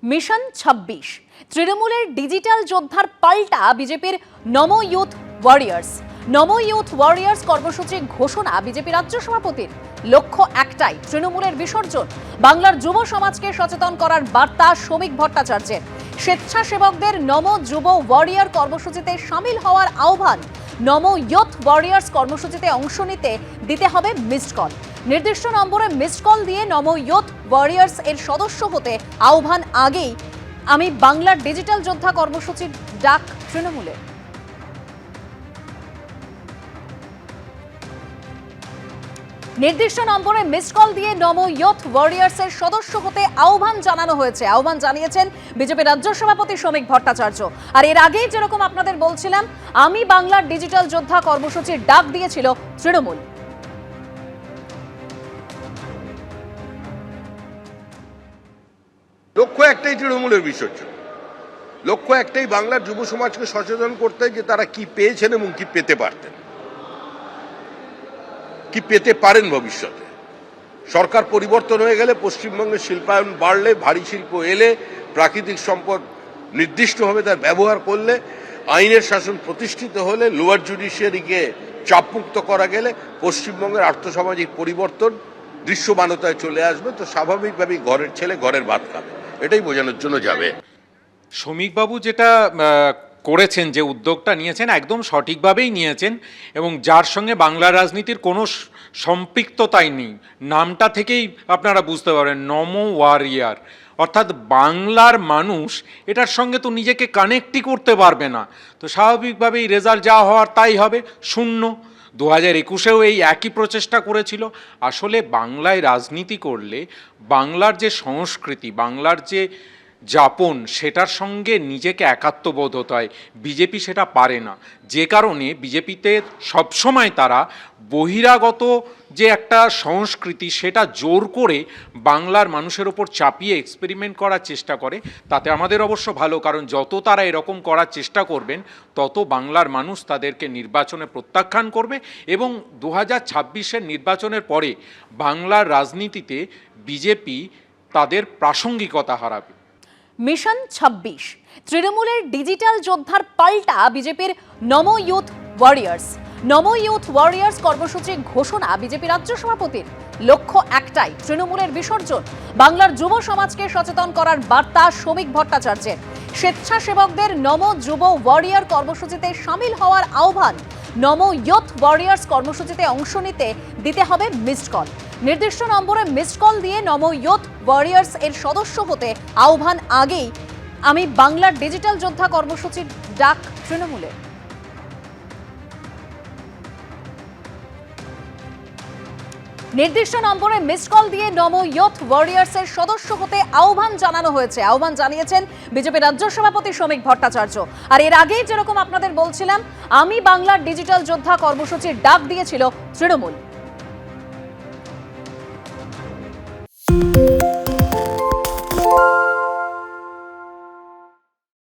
Mission ২৬ তৃণমূলের digital যোদ্ধার পাল্টা বিজেপির নমো ইউথ ওয়ারিয়ার্স। নমো ইউথ ওয়ারিয়ার্স কর্মসূচির ঘোষণা বিজেপি রাজ্য সভাপতির। লক্ষ্য একটাই, তৃণমূলের বিসর্জন। বাংলার যুব সমাজকে সচেতন করার বার্তা শ্রমিক ভট্টাচার্যের। স্বেচ্ছাসেবকদের নমো যুব ওয়ারিয়ার কর্মসূচিতে সামিল হওয়ার আহ্বান। নমো ইউথ ওয়ারিয়ার্স কর্মসূচিতে অংশ নিতে দিতে হবে মিসড কল। নির্দিষ্ট নম্বরে মিসড কল দিয়ে নমো ইউথ ওয়ারিয়ার্স এর সদস্য হতে আহ্বান আগেই আমি বাংলার ডিজিটাল যোদ্ধা কর্মসূচির ডাক তৃণমূলের। নির্দিষ্ট নম্বরে মিসড কল দিয়ে নমো ইউথ ওয়ারিয়ার্স এর সদস্য হতে আহ্বান জানানো হয়েছে। আহ্বান জানিয়েছেন বিজেপি রাজ্য সভাপতি শ্রমিক ভট্টাচার্য। আর এর আগেই যেরকম আপনাদের বলছিলাম, আমি বাংলার ডিজিটাল যোদ্ধা কর্মসূচির ডাক দিয়েছিল তৃণমূল। লক্ষ্য একটাই, তৃণমূলের বিসর্জন। লক্ষ্য একটাই, বাংলার যুব সমাজকে সচেতন করতে, যে তারা কি পেয়েছেন এবং কি পেতে পারতেন, কি পেতে পারেন ভবিষ্যতে। সরকার পরিবর্তন হয়ে গেলে, পশ্চিমবঙ্গের শিল্পায়ন বাড়লে, ভারী শিল্প এলে, প্রাকৃতিক সম্পদ নির্দিষ্টভাবে তার ব্যবহার করলে, আইনের শাসন প্রতিষ্ঠিত হলে, লোয়ার জুডিশিয়ারিকে চাপমুক্ত করা গেলে পশ্চিমবঙ্গের আর্থসামাজিক পরিবর্তন দৃশ্যমানতায় চলে আসবে। তো স্বাভাবিকভাবেই ঘরের ছেলে ঘরের ভাত খাবে, এটাই বোঝানোর জন্য যাবে। শ্রমিকবাবু যেটা করেছেন, যে উদ্যোগটা নিয়েছেন, একদম সঠিকভাবেই নিয়েছেন এবং যার সঙ্গে বাংলা রাজনীতির কোনো সম্পৃক্ততাই নেই। নামটা থেকেই আপনারা বুঝতে পারেন, নমো ওয়ারিয়ার, অর্থাৎ বাংলার মানুষ এটার সঙ্গে তো নিজেকে কানেক্টই করতে পারবে না। তো স্বাভাবিকভাবেই রেজাল্ট যা হওয়ার তাই হবে, শূন্য। 2021-এও এই একই প্রচেষ্টা করেছিল। আসলে বাংলায় রাজনীতি করলে বাংলার যে সংস্কৃতি, বাংলার যে যাপন, সেটার সঙ্গে নিজেকে একাত্মবোধ হতে হয়। বিজেপি সেটা পারে না, যে কারণে বিজেপিতে সবসময় তারা বহিরাগত যে একটা সংস্কৃতি, সেটা জোর করে বাংলার মানুষের ওপর চাপিয়ে এক্সপেরিমেন্ট করার চেষ্টা করে। তাতে আমাদের অবশ্য ভালো, কারণ যত তারা এরকম করার চেষ্টা করবেন, তত বাংলার মানুষ তাদেরকে নির্বাচনে প্রত্যাখ্যান করবে এবং 2026-এর নির্বাচনের পরে বাংলার রাজনীতিতে বিজেপি তাদের প্রাসঙ্গিকতা হারাবে। মিশন ২৬ তৃণমূলের ডিজিটাল যোদ্ধার পাল্টা বিজেপির নমো ইউথ ওয়ারিয়ার্স। নমো ইউথ ওয়ারিয়ার্স কর্মসূচির ঘোষণা বিজেপি রাজ্য সভাপতির। লক্ষ্য একটাই, তৃণমূলের বিসর্জন। বাংলার যুব সমাজকে সচেতন করার বার্তা শ্রমিক ভট্টাচার্যের। স্বেচ্ছাসেবকদের নমো যুব ওয়ারিয়ার কর্মসূচিতে সামিল হওয়ার আহ্বান। নমো ইউথ ওয়ারিয়ার্স কর্মসূচিতে অংশ নিতে দিতে হবে মিসড কল। নির্দিষ্ট নম্বরে মিসড কল দিয়ে নমো ইউথ ওয়ারিয়ার্স এর সদস্য হতে আহ্বান আগেই আমি বাংলার ডিজিটাল যোদ্ধা কর্মসূচির ডাক তৃণমূলের। নির্দিষ্ট নম্বরে মিসড কল দিয়ে নমো ইউথ ওয়ারিয়ার্স এর সদস্য হতে আহ্বান জানানো হয়েছে। আহ্বান জানিয়েছেন বিজেপি রাজ্য সভাপতি শ্রমিক ভট্টাচার্য। আর এর আগেই যেরকম আপনাদের বলছিলাম, আমি বাংলার ডিজিটাল যোদ্ধা কর্মসূচির ডাক দিয়েছিল তৃণমূল।